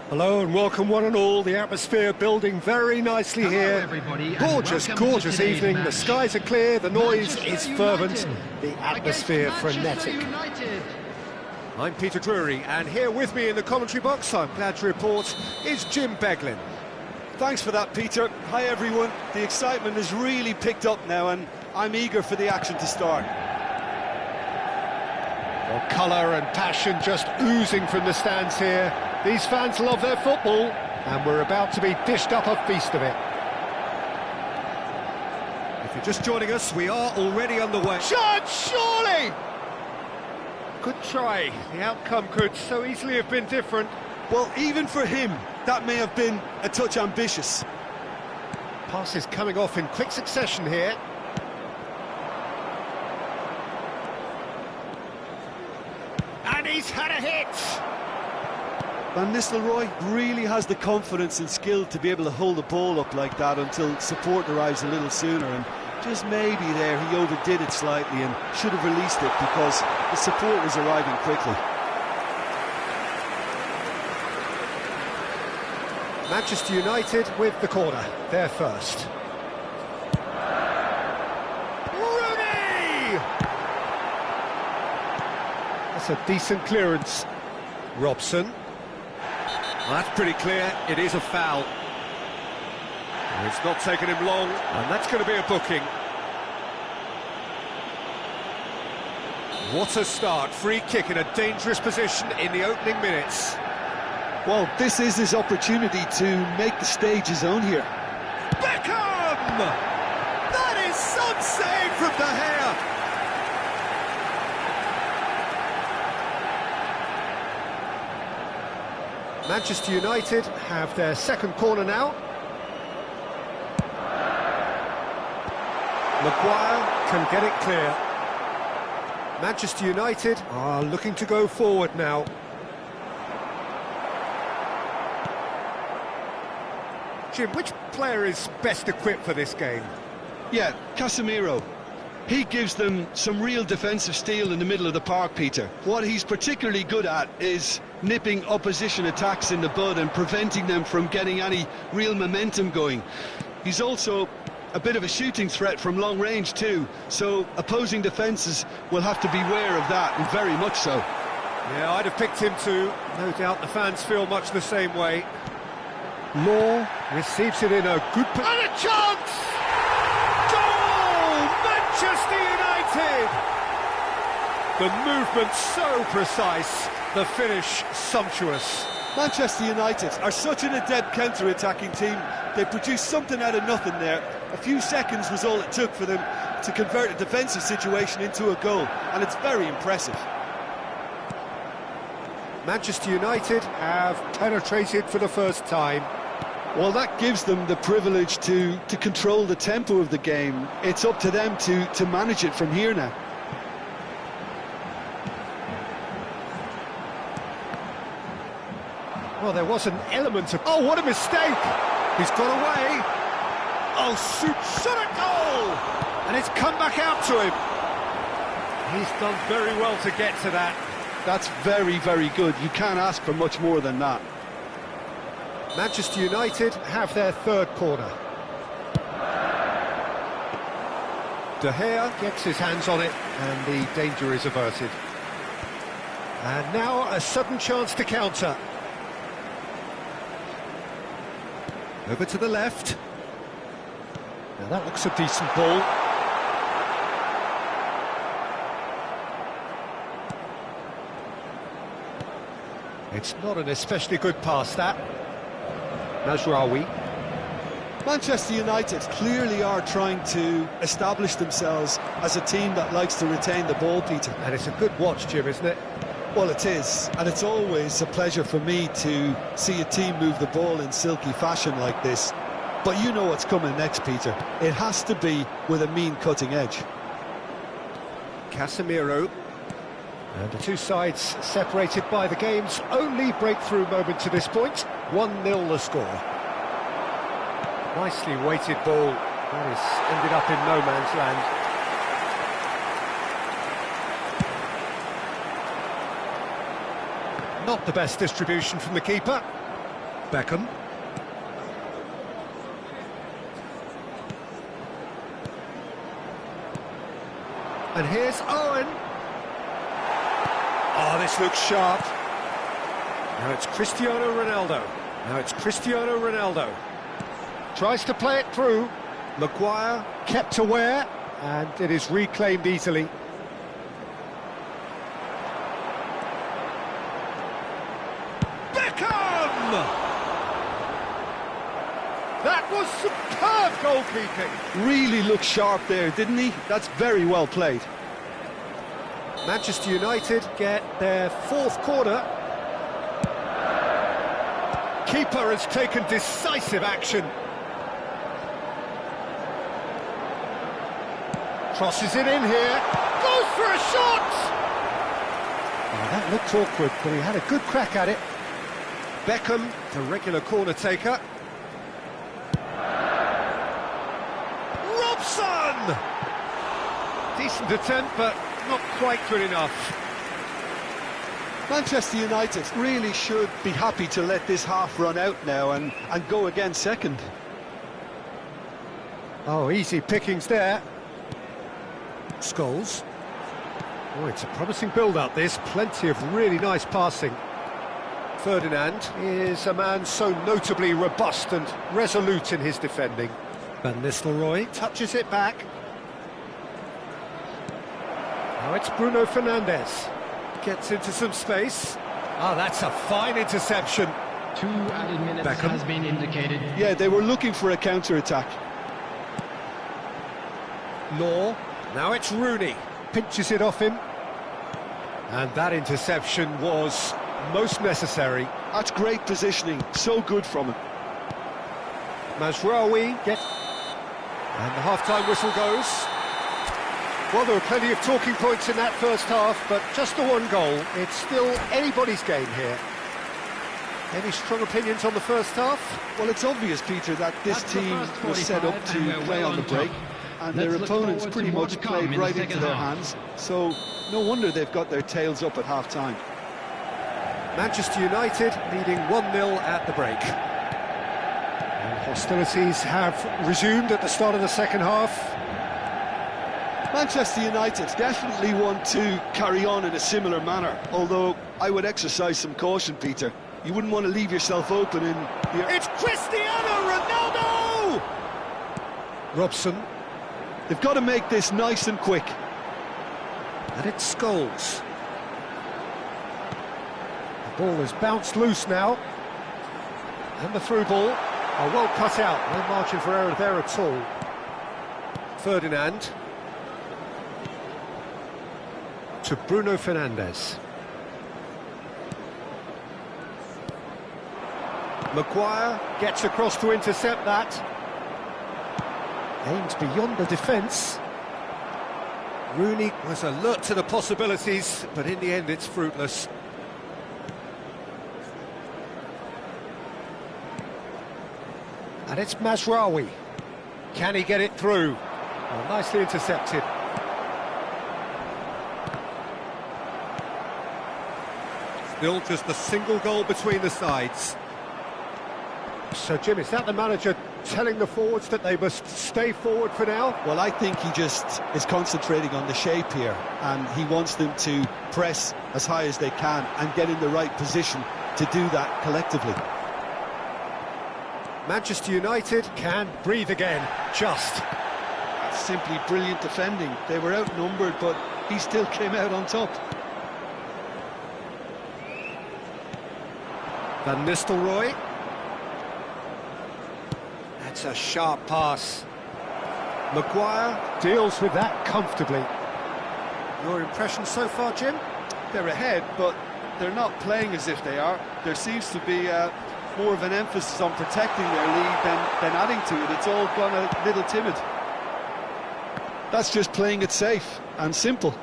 Hello and welcome one and all. The atmosphere building very nicely here. Everybody, gorgeous evening. The skies are clear, the noise is fervent, the atmosphere frenetic. I'm Peter Drury, and here with me in the commentary box, I'm glad to report, is Jim Beglin. Thanks for that, Peter. Hi everyone. The excitement has really picked up now and I'm eager for the action to start. Well, colour and passion just oozing from the stands here. These fans love their football, and we're about to be dished up a feast of it. If you're just joining us, we are already underway. Shot, surely! Good try. The outcome could so easily have been different. Well, even for him, that may have been a touch ambitious. Passes coming off in quick succession here. And he's had a hit! Van Nistelrooy really has the confidence and skill to be able to hold the ball up like that until support arrives a little sooner, and just maybe there he overdid it slightly and should have released it because the support was arriving quickly. Manchester United with the corner, they're first. Rooney! That's a decent clearance. Robson. Well, that's pretty clear, it is a foul. It's not taken him long, and that's going to be a booking. What a start, free kick in a dangerous position in the opening minutes. Well, this is his opportunity to make the stage his own here. Beckham! That is some save from the hair! Manchester United have their second corner now. Maguire can get it clear. Manchester United are looking to go forward now. Jim, which player is best equipped for this game? Yeah, Casemiro. He gives them some real defensive steel in the middle of the park, Peter. What he's particularly good at is nipping opposition attacks in the bud and preventing them from getting any real momentum going. He's also a bit of a shooting threat from long range too, so opposing defences will have to beware of that, and very much so. Yeah, I'd have picked him too. No doubt the fans feel much the same way. Law receives it in a good... And a chance! Goal! Manchester United! The movement so precise, the finish sumptuous. Manchester United are such an adept counter-attacking team. They produced something out of nothing there. A few seconds was all it took for them to convert a defensive situation into a goal, and it's very impressive. Manchester United have penetrated for the first time. Well, that gives them the privilege to control the tempo of the game. It's up to them to manage it from here now. Well, there was an element of... Oh, what a mistake! He's got away. Oh, shot at goal! And it's come back out to him. He's done very well to get to that. That's very, very good. You can't ask for much more than that. Manchester United have their third corner. De Gea gets his hands on it, and the danger is averted. And now a sudden chance to counter. Over to the left. Now that looks a decent ball. It's not an especially good pass, that. Mazraoui. Manchester United clearly are trying to establish themselves as a team that likes to retain the ball, Peter. And it's a good watch, Jim, isn't it? Well, it is, and it's always a pleasure for me to see a team move the ball in silky fashion like this. But you know what's coming next, Peter. It has to be with a mean cutting edge. Casemiro. And the two sides separated by the game's only breakthrough moment to this point. 1-0 the score. Nicely weighted ball. That has ended up in no man's land. Not the best distribution from the keeper. Beckham. And here's Owen. Oh, this looks sharp. Now it's Cristiano Ronaldo. Tries to play it through. Maguire kept aware, and it is reclaimed easily. That was superb goalkeeping. Really looked sharp there, didn't he? That's very well played. Manchester United get their fourth corner. Keeper has taken decisive action. Crosses it in here. Goes for a shot! Oh, that looked awkward, but he had a good crack at it. Beckham, the regular corner taker. Robson! Decent attempt, but not quite good enough. Manchester United Really should be happy to let this half run out now and go again second. Oh, easy pickings there. Scholes. Oh, it's a promising build-up, this. Plenty of really nice passing. Ferdinand is a man so notably robust and resolute in his defending. Van Nistelrooy touches it back. Now it's Bruno Fernandes. Gets into some space. Oh, that's a fine interception. 2 added minutes Beckham has been indicated. Yeah, they were looking for a counter-attack. Law. Now it's Rooney. Pinches it off him. And that interception was most necessary. That's great positioning. So good from him. Mazraoui and the half-time whistle goes. Well, there were plenty of talking points in that first half, but just the one goal. It's still anybody's game here. Any strong opinions on the first half? Well, it's obvious, Peter, that this team was set up to play on the break, and their opponents pretty much played right into their hands, so no wonder they've got their tails up at half-time. Manchester United leading 1-0 at the break. And hostilities have resumed at the start of the second half. Manchester United definitely want to carry on in a similar manner, although I would exercise some caution, Peter. You wouldn't want to leave yourself open in the... It's Cristiano Ronaldo! Robson. They've got to make this nice and quick. And it's Scholes. The ball has bounced loose now. And the through ball. Oh, well cut out. No margin for error there at all. Ferdinand. To Bruno Fernandes. Maguire gets across to intercept that. Aims beyond the defence. Rooney was alert to the possibilities, but in the end it's fruitless. And it's Mazraoui. Can he get it through? Oh, nicely intercepted. Still just a single goal between the sides. So, Jim, is that the manager telling the forwards that they must stay forward for now? Well, I think he just is concentrating on the shape here, and he wants them to press as high as they can and get in the right position to do that collectively. Manchester United can breathe again, just. That's simply brilliant defending. They were outnumbered, but he still came out on top. Van Nistelrooy. That's a sharp pass. Maguire deals with that comfortably. Your impression so far, Jim? They're ahead, but they're not playing as if they are. There seems to be more of an emphasis on protecting their lead than adding to it. It's all gone a little timid. That's just playing it safe and simple.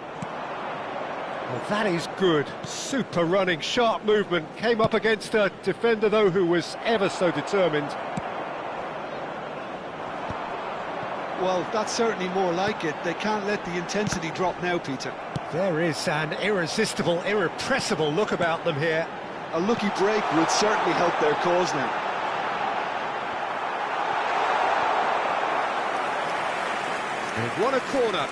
Well, that is good. Super running, sharp movement. Came up against a defender, though, who was ever so determined. Well, that's certainly more like it. They can't let the intensity drop now, Peter. There is an irresistible, irrepressible look about them here. A lucky break would certainly help their cause now. They've won a corner.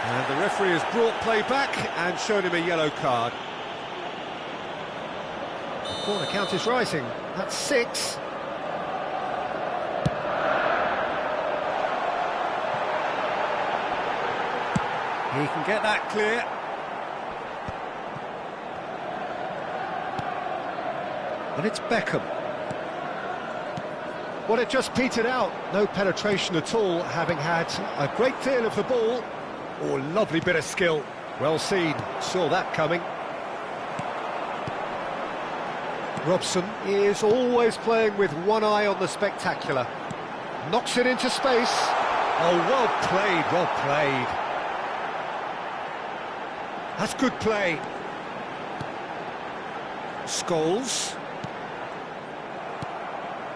And the referee has brought play back and shown him a yellow card. The corner count is rising. That's 6. He can get that clear. And it's Beckham. Well, it just petered out. No penetration at all, having had a great deal of the ball. Oh, lovely bit of skill. Well seen. Saw that coming. Robson is always playing with one eye on the spectacular. Knocks it into space. Oh, well played, well played. That's good play. Scholes.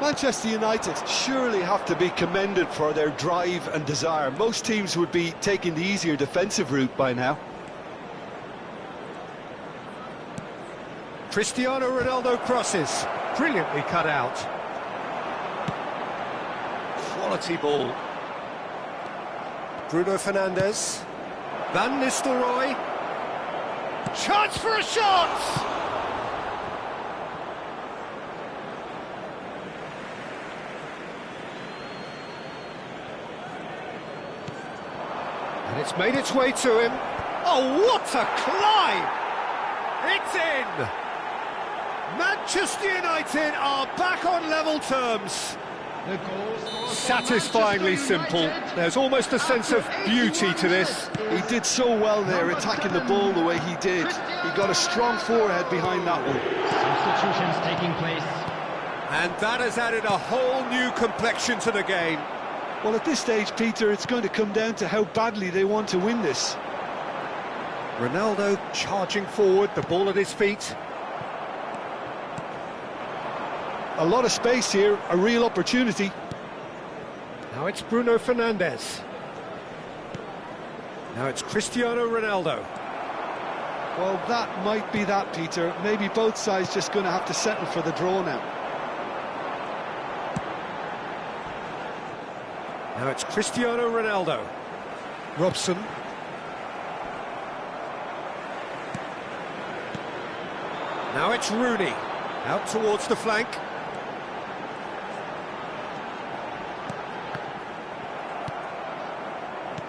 Manchester United surely have to be commended for their drive and desire. Most teams would be taking the easier defensive route by now. Cristiano Ronaldo crosses. Brilliantly cut out. Quality ball. Bruno Fernandes. Van Nistelrooy. Chance for a shot! And it's made its way to him. Oh, what a climb! It's in! Manchester United are back on level terms. Satisfyingly simple. There's almost a sense of beauty to this. He did so well there, attacking the ball the way he did. He got a strong forehead behind that one. Substitutions taking place. And that has added a whole new complexion to the game. Well, at this stage, Peter, it's going to come down to how badly they want to win this. Ronaldo charging forward, the ball at his feet. A lot of space here, a real opportunity. Now it's Bruno Fernandes. Now it's Cristiano Ronaldo. Well, that might be that, Peter. Maybe both sides just going to have to settle for the draw now. Now it's Cristiano Ronaldo. Robson. Now it's Rooney. Out towards the flank.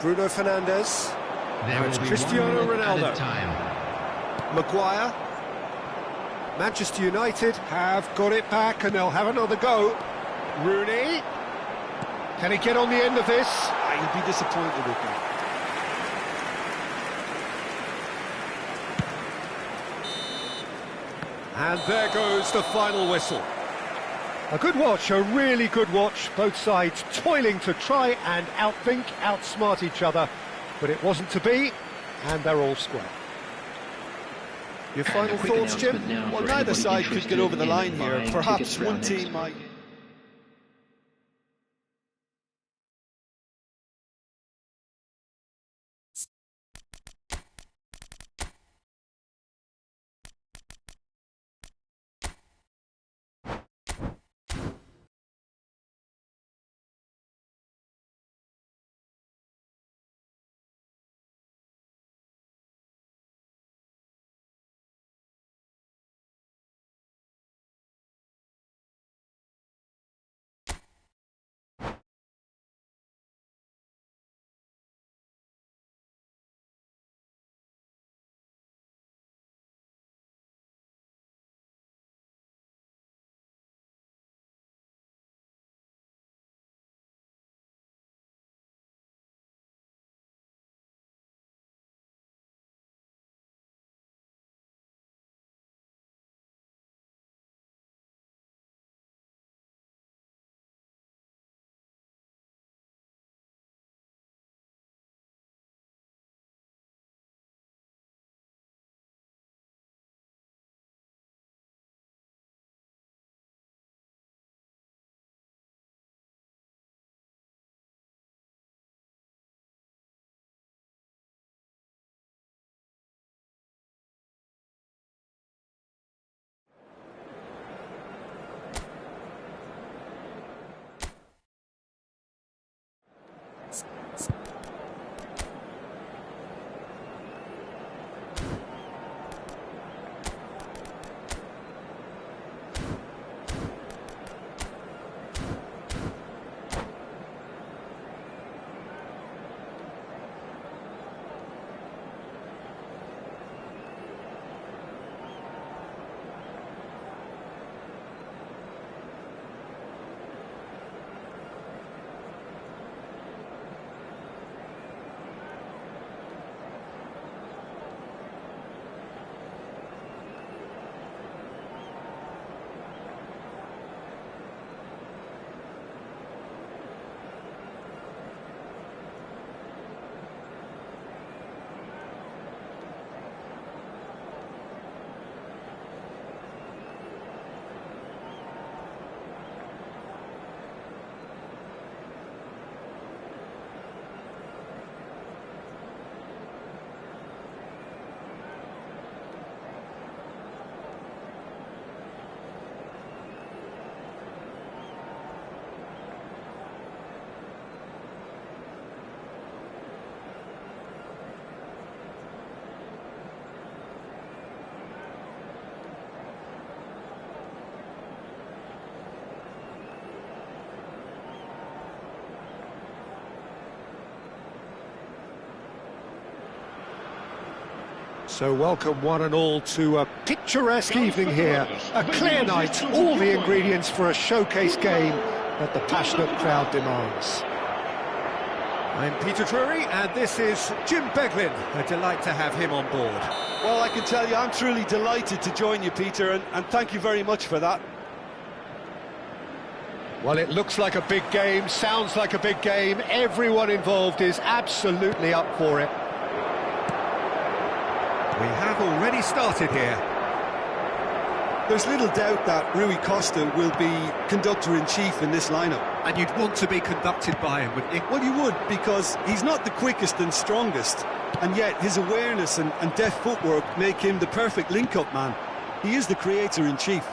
Bruno Fernandes. There It's will be Cristiano 1 minute Ronaldo. added time. Maguire. Manchester United have got it back and they'll have another go. Rooney. Can he get on the end of this? You'd be disappointed with me. And there goes the final whistle. A good watch, a really good watch. Both sides toiling to try and outthink, outsmart each other. But it wasn't to be, and they're all square. Your final thoughts, Jim? Well, neither side could get over the line here. Perhaps one team might... So welcome one and all to a picturesque evening here. A clear night, all the ingredients for a showcase game that the passionate crowd demands. I'm Peter Drury and this is Jim Beglin. A delight to have him on board. Well, I can tell you, I'm truly delighted to join you, Peter, and thank you very much for that. Well, it looks like a big game, sounds like a big game. Everyone involved is absolutely up for it. We have already started here. There's little doubt that Rui Costa will be conductor-in-chief in this lineup. And you'd want to be conducted by him, wouldn't you? Well, you would, because he's not the quickest and strongest, and yet his awareness and deft footwork make him the perfect link-up man. He is the creator-in-chief.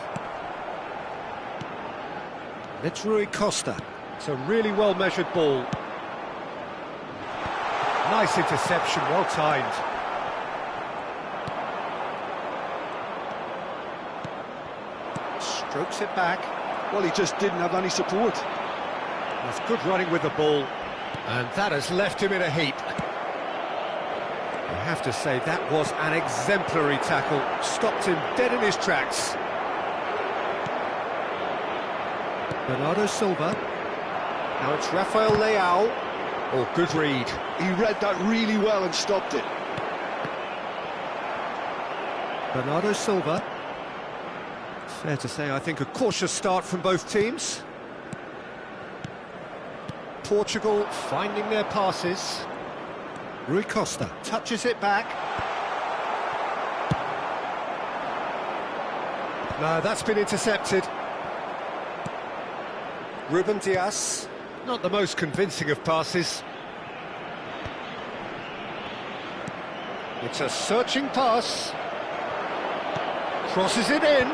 It's Rui Costa. It's a really well-measured ball. Nice interception, well timed. Strokes it back. Well, he just didn't have any support. That's good running with the ball. And that has left him in a heap. I have to say, that was an exemplary tackle. Stopped him dead in his tracks. Bernardo Silva. Now it's Rafael Leao. Oh, good read. He read that really well and stopped it. Bernardo Silva. Fair to say, I think, a cautious start from both teams. Portugal finding their passes. Rui Costa touches it back. No, that's been intercepted. Ruben Dias, not the most convincing of passes. It's a searching pass. Crosses it in.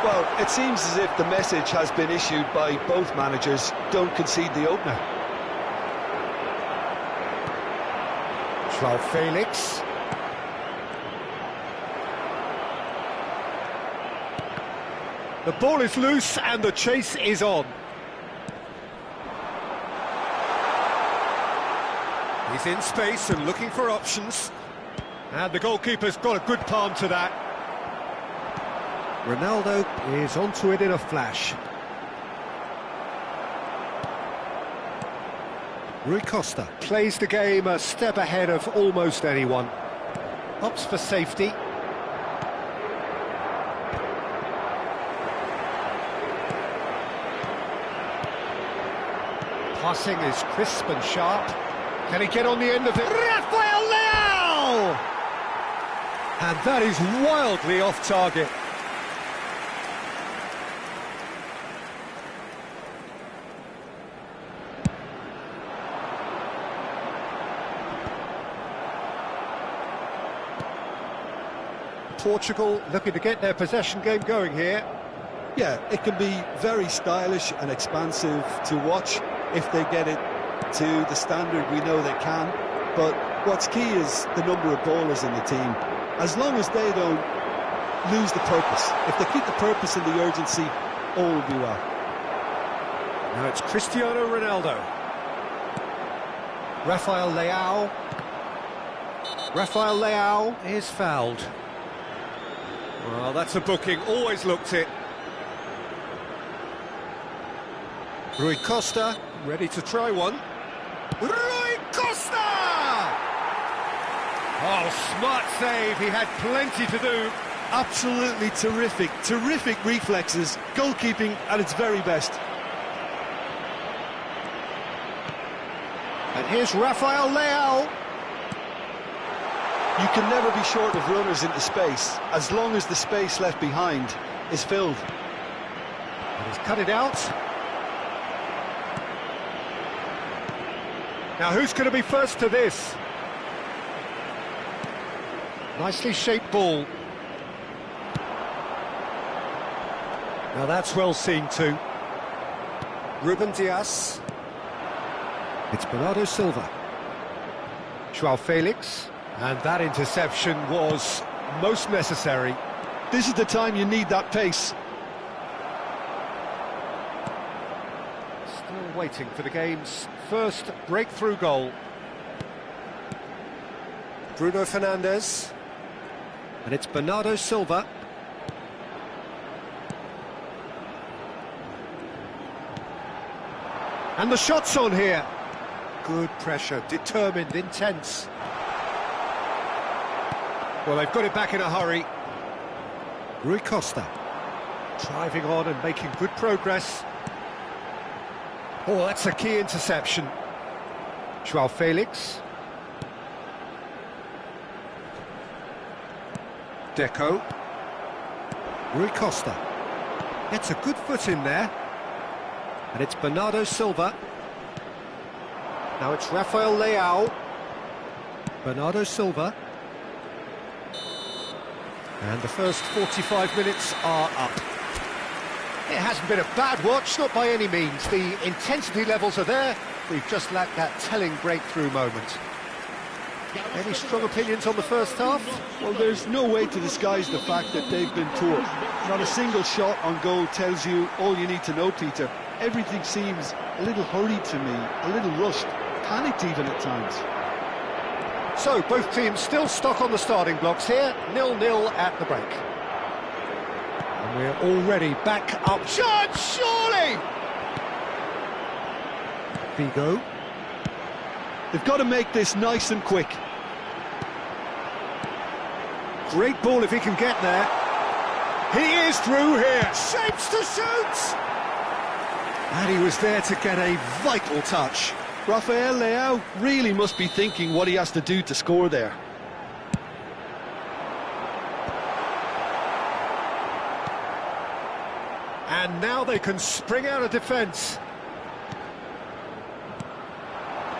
Well, it seems as if the message has been issued by both managers: don't concede the opener. João Felix. The ball is loose and the chase is on. He's in space and looking for options. And the goalkeeper's got a good palm to that. Ronaldo is onto it in a flash. Rui Costa plays the game a step ahead of almost anyone. Opts for safety. Passing is crisp and sharp. Can he get on the end of it? Rafael Leao! And that is wildly off target. Portugal looking to get their possession game going here. Yeah, it can be very stylish and expansive to watch if they get it to the standard we know they can. But what's key is the number of ballers in the team. As long as they don't lose the purpose, if they keep the purpose and the urgency, all will be well. Now it's Cristiano Ronaldo. Rafael Leao. Rafael Leao is fouled. Well, that's a booking, always looked it. Rui Costa, ready to try one. Rui Costa! Oh, smart save, he had plenty to do. Absolutely terrific, terrific reflexes, goalkeeping at its very best. And here's Rafael Leao. You can never be short of runners into space, as long as the space left behind is filled. And he's cut it out. Now who's going to be first to this? Nicely shaped ball. Now that's well seen too. Ruben Dias. It's Bernardo Silva. João Felix. And that interception was most necessary. This is the time you need that pace. Still waiting for the game's first breakthrough goal. Bruno Fernandes. And it's Bernardo Silva. And the shot's on here. Good pressure, determined, intense. Well, they've got it back in a hurry. Rui Costa. Driving on and making good progress. Oh, that's a key interception. João Felix. Deco. Rui Costa. Gets a good foot in there. And it's Bernardo Silva. Now it's Rafael Leao. Bernardo Silva. And the first 45 minutes are up. It hasn't been a bad watch, not by any means. The intensity levels are there. We've just lacked that telling breakthrough moment. Any strong opinions on the first half? Well, there's no way to disguise the fact that they've been poor. Not a single shot on goal tells you all you need to know, Peter. everything seems a little hurried to me, a little rushed, panicked even at times. So, both teams still stuck on the starting blocks here, 0-0 at the break. And we're already back up. Shot, surely! Figo. They've got to make this nice and quick. Great ball if he can get there. He is through here. Shapes to shoot! And he was there to get a vital touch. Rafael Leao really must be thinking what he has to do to score there. And now they can spring out of defence.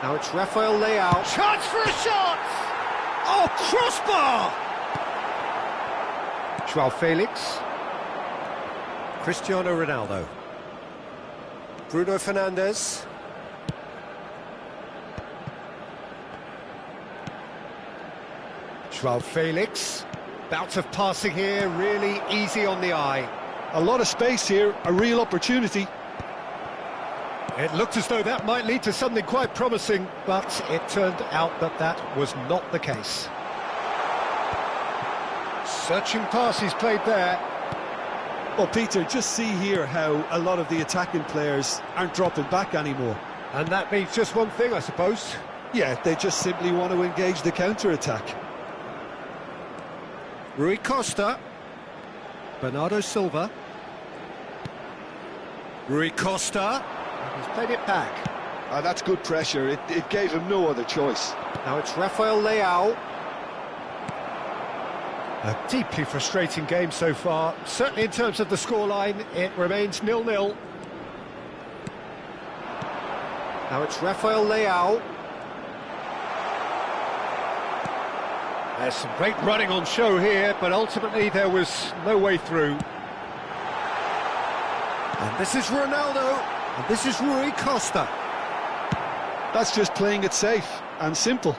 Now it's Rafael Leao. Chance for a shot! Oh, crossbar! Joao Felix. Cristiano Ronaldo. Bruno Fernandes. Joao Felix. Bout of passing here, really easy on the eye. A lot of space here, a real opportunity. It looked as though that might lead to something quite promising, but it turned out that that was not the case. Searching pass he's played there. Well, Peter, just see here how a lot of the attacking players aren't dropping back anymore. And that means just one thing, I suppose. Yeah, they just simply want to engage the counter-attack. Rui Costa. Bernardo Silva. Rui Costa. He's played it back. That's good pressure. It gave him no other choice. Now it's Rafael Leao. A deeply frustrating game so far. Certainly in terms of the scoreline, it remains 0-0. Now it's Rafael Leao. There's some great running on show here, but ultimately there was no way through. And this is Ronaldo, and this is Rui Costa. That's just playing it safe and simple.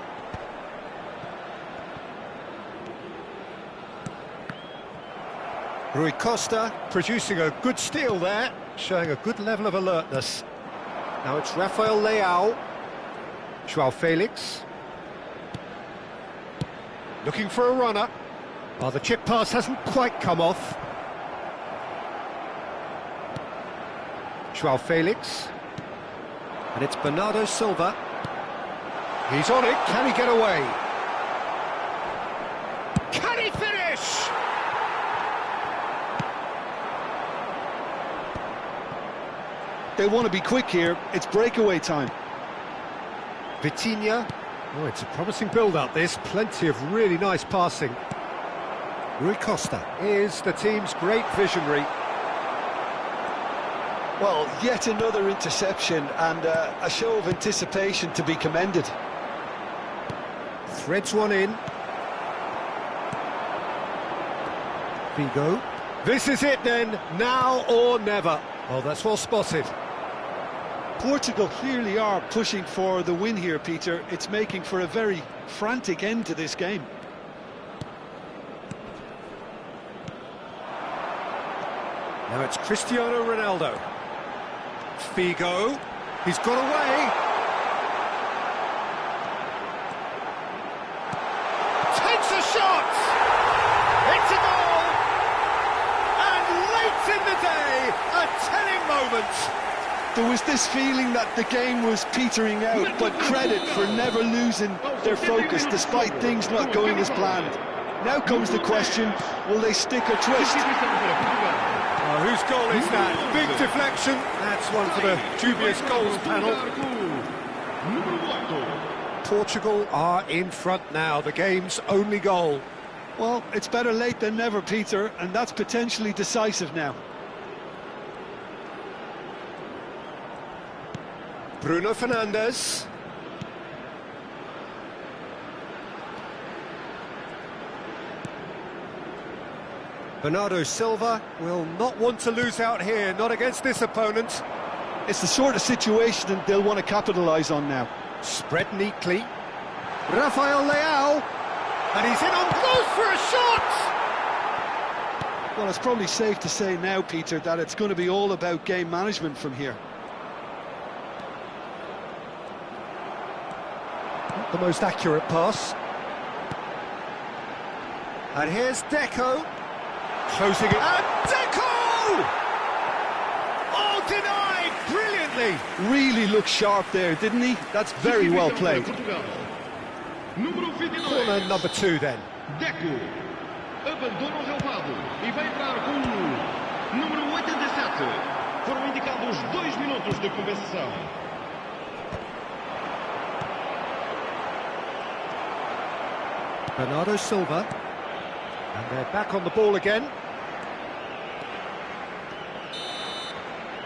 Rui Costa producing a good steal there, showing a good level of alertness. Now it's Rafael Leao. Joao Felix. Looking for a runner. Well, the chip pass hasn't quite come off. Joao Felix. And it's Bernardo Silva. He's on it. Can he get away? Can he finish? They want to be quick here. It's breakaway time. Vitinha. Oh, it's a promising build-up, this. Plenty of really nice passing. Rui Costa is the team's great visionary. Well, yet another interception and a show of anticipation to be commended. Threads one in. Figo. This is it then, now or never. Oh, that's well spotted. Portugal clearly are pushing for the win here, Peter. It's making for a very frantic end to this game. Now it's Cristiano Ronaldo. Figo. He's got away. Takes a shot. It's a goal. And late in the day, a telling moment. There was this feeling that the game was petering out, but credit for never losing their focus despite things not going as planned. Now comes the question, will they stick or twist? Oh, whose goal is that? Big deflection. That's one for the dubious goals panel. Portugal are in front now, the game's only goal. Well, it's better late than never, Peter, and that's potentially decisive now. Bruno Fernandes. Bernardo Silva will not want to lose out here, not against this opponent. It's the sort of situation that they'll want to capitalise on now. Spread neatly. Rafael Leao. And he's in on close for a shot! Well, it's probably safe to say now, Peter, that it's going to be all about game management from here. the most accurate pass. And here's Deco. Closing it. And Deco! Oh, denied! Brilliantly! Really looked sharp there, didn't he? That's very well played. Corner number 2 then. Deco abandona o relvado e vai entrar com o número 87. Foram indicados 2 minutos de compensação. Bernardo Silva. And they're back on the ball again.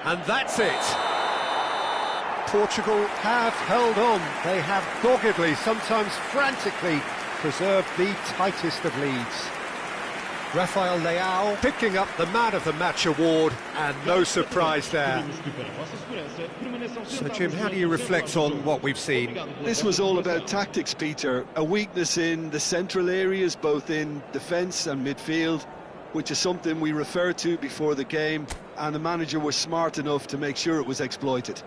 And that's it. Portugal have held on. They have doggedly, sometimes frantically, preserved the tightest of leads. Rafael Leao picking up the Man of the Match award, and no surprise there. So, Jim, how do you reflect on what we've seen? This was all about tactics, Peter. A weakness in the central areas, both in defence and midfield, which is something we referred to before the game, and the manager was smart enough to make sure it was exploited.